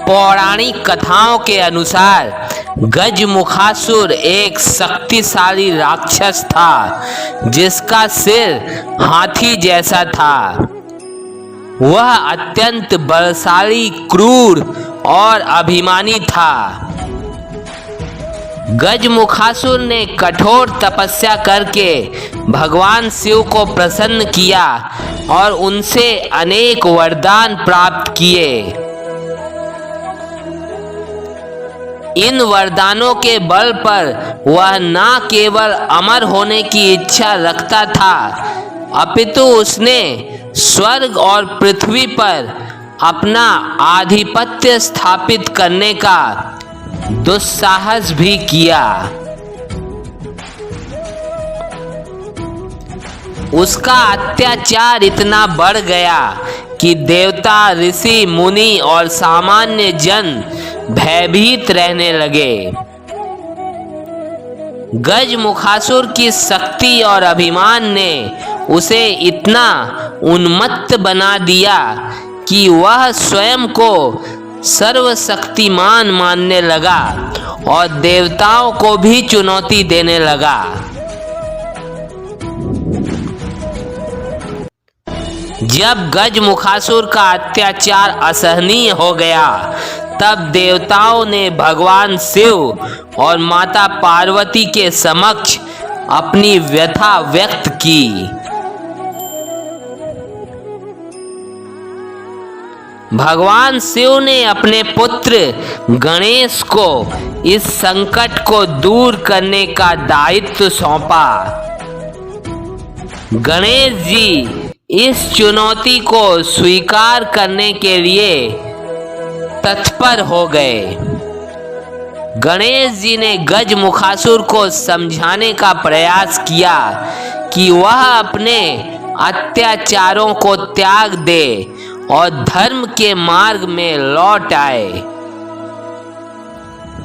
पौराणिक कथाओं के अनुसार गजमुखासुर एक शक्तिशाली राक्षस था जिसका सिर हाथी जैसा था। वह अत्यंत बलशाली, क्रूर और अभिमानी था। गजमुखासुर ने कठोर तपस्या करके भगवान शिव को प्रसन्न किया और उनसे अनेक वरदान प्राप्त किए। इन वरदानों के बल पर वह न केवल अमर होने की इच्छा रखता था, अपितु उसने स्वर्ग और पृथ्वी पर अपना आधिपत्य स्थापित करने का दुस्साहस भी किया। उसका अत्याचार इतना बढ़ गया कि देवता, ऋषि, मुनि और सामान्य जन भयभीत रहने लगे। गजमुखासुर की शक्ति और अभिमान ने उसे इतना उन्मत्त बना दिया कि वह स्वयं को सर्वशक्तिमान मानने लगा और देवताओं को भी चुनौती देने लगा। जब गजमुखासुर का अत्याचार असहनीय हो गया, तब देवताओं ने भगवान शिव और माता पार्वती के समक्ष अपनी व्यथा व्यक्त की। भगवान शिव ने अपने पुत्र गणेश को इस संकट को दूर करने का दायित्व सौंपा। गणेश जी इस चुनौती को स्वीकार करने के लिए तत्पर हो गए। गणेश जी ने गजमुखासुर को समझाने का प्रयास किया कि वह अपने अत्याचारों को त्याग दे और धर्म के मार्ग में लौट आए।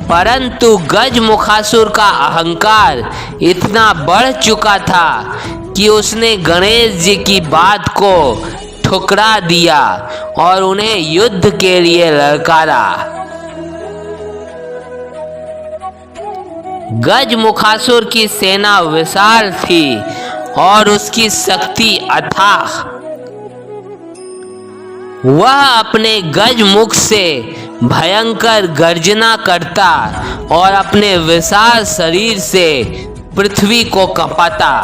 परंतु गजमुखासुर का अहंकार इतना बढ़ चुका था कि उसने गणेश जी की बात को ठुकरा दिया और उन्हें युद्ध के लिए ललकारा। गजमुखासुर की सेना विशाल थी और उसकी शक्ति अथाह। वह अपने गजमुख से भयंकर गर्जना करता और अपने विशाल शरीर से पृथ्वी को कंपाता।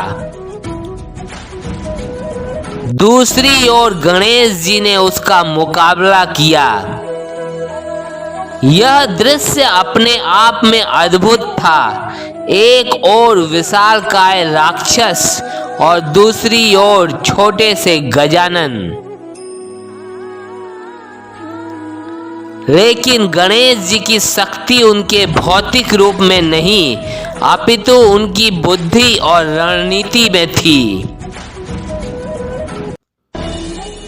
दूसरी ओर गणेश जी ने उसका मुकाबला किया। यह दृश्य अपने आप में अद्भुत था। एक ओर विशालकाय राक्षस और दूसरी ओर छोटे से गजानन। लेकिन गणेश जी की शक्ति उनके भौतिक रूप में नहीं, अपितु उनकी बुद्धि और रणनीति में थी।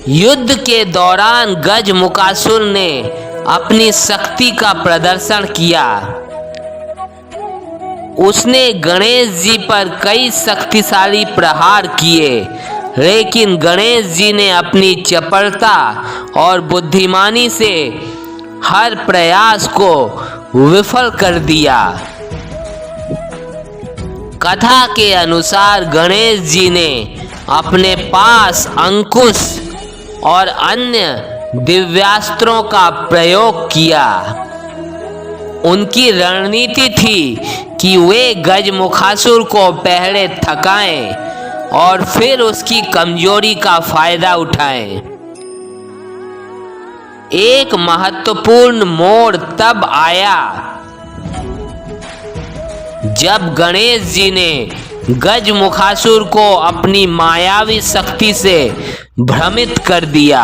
युद्ध के दौरान गजमुखासुर ने अपनी शक्ति का प्रदर्शन किया। उसने गणेश जी पर कई शक्तिशाली प्रहार किए, लेकिन गणेश जी ने अपनी चपलता और बुद्धिमानी से हर प्रयास को विफल कर दिया। कथा के अनुसार गणेश जी ने अपने पास अंकुश और अन्य दिव्यास्त्रों का प्रयोग किया। उनकी रणनीति थी कि वे गजमुखासुर को पहले थकाएं और फिर उसकी कमजोरी का फायदा उठाएं। एक महत्वपूर्ण मोड़ तब आया जब गणेश जी ने गजमुखासुर को अपनी मायावी शक्ति से भ्रमित कर दिया।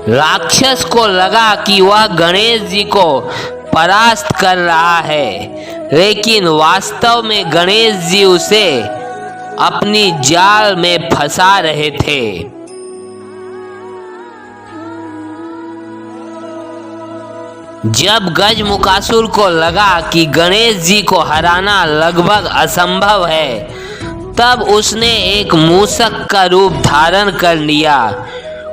राक्षस को लगा कि वह गणेश जी को परास्त कर रहा है, लेकिन वास्तव में गणेश जी उसे अपनी जाल में फंसा रहे थे। जब गजमुखासुर को लगा कि गणेश जी को हराना लगभग असंभव है, तब उसने एक मूषक का रूप धारण कर लिया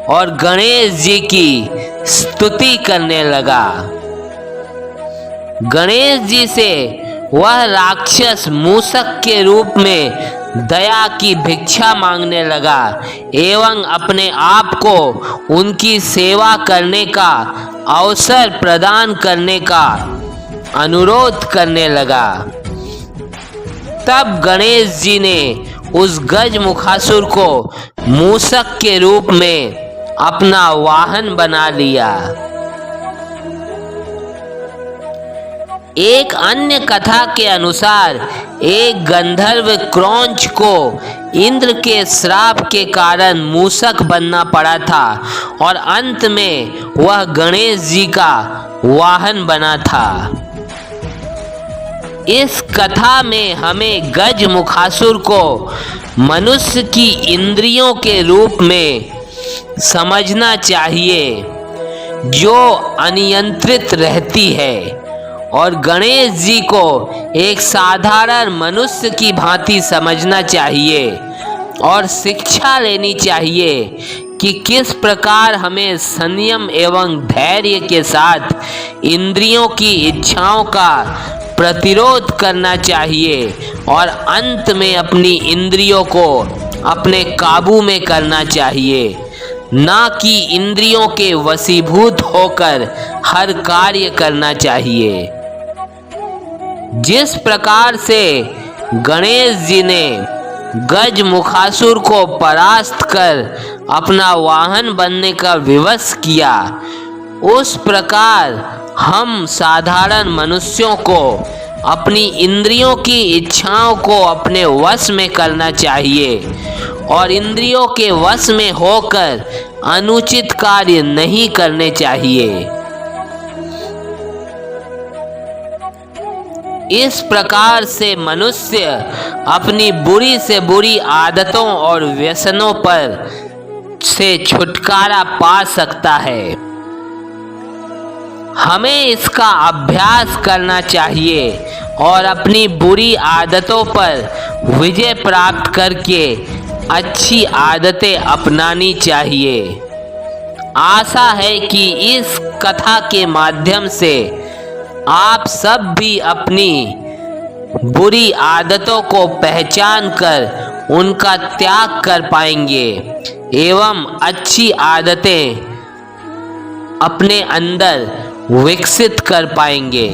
और गणेश जी की स्तुति करने लगा। गणेश जी से वह राक्षस मूषक के रूप में दया की भिक्षा मांगने लगा एवं अपने आप को उनकी सेवा करने का अवसर प्रदान करने का अनुरोध करने लगा। तब गणेश जी ने उस गजमुखासुर को मूषक के रूप में अपना वाहन बना लिया। एक अन्य कथा के अनुसार एक गंधर्व क्रौंच को इंद्र के श्राप के कारण मूषक बनना पड़ा था और अंत में वह गणेश जी का वाहन बना था। इस कथा में हमें गजमुखासुर को मनुष्य की इंद्रियों के रूप में समझना चाहिए जो अनियंत्रित रहती है, और गणेश जी को एक साधारण मनुष्य की भांति समझना चाहिए और शिक्षा लेनी चाहिए कि किस प्रकार हमें संयम एवं धैर्य के साथ इंद्रियों की इच्छाओं का प्रतिरोध करना चाहिए और अंत में अपनी इंद्रियों को अपने काबू में करना चाहिए, ना कि इंद्रियों के वशीभूत होकर हर कार्य करना चाहिए। जिस प्रकार से गणेश जी ने गजमुखासुर को परास्त कर अपना वाहन बनने का विवश किया, उस प्रकार हम साधारण मनुष्यों को अपनी इंद्रियों की इच्छाओं को अपने वश में करना चाहिए और इंद्रियों के वश में होकर अनुचित कार्य नहीं करने चाहिए। इस प्रकार से मनुष्य अपनी बुरी से बुरी आदतों और व्यसनों पर से छुटकारा पा सकता है। हमें इसका अभ्यास करना चाहिए और अपनी बुरी आदतों पर विजय प्राप्त करके अच्छी आदतें अपनानी चाहिए। आशा है कि इस कथा के माध्यम से आप सब भी अपनी बुरी आदतों को पहचान कर उनका त्याग कर पाएंगे एवं अच्छी आदतें अपने अंदर विकसित कर पाएंगे।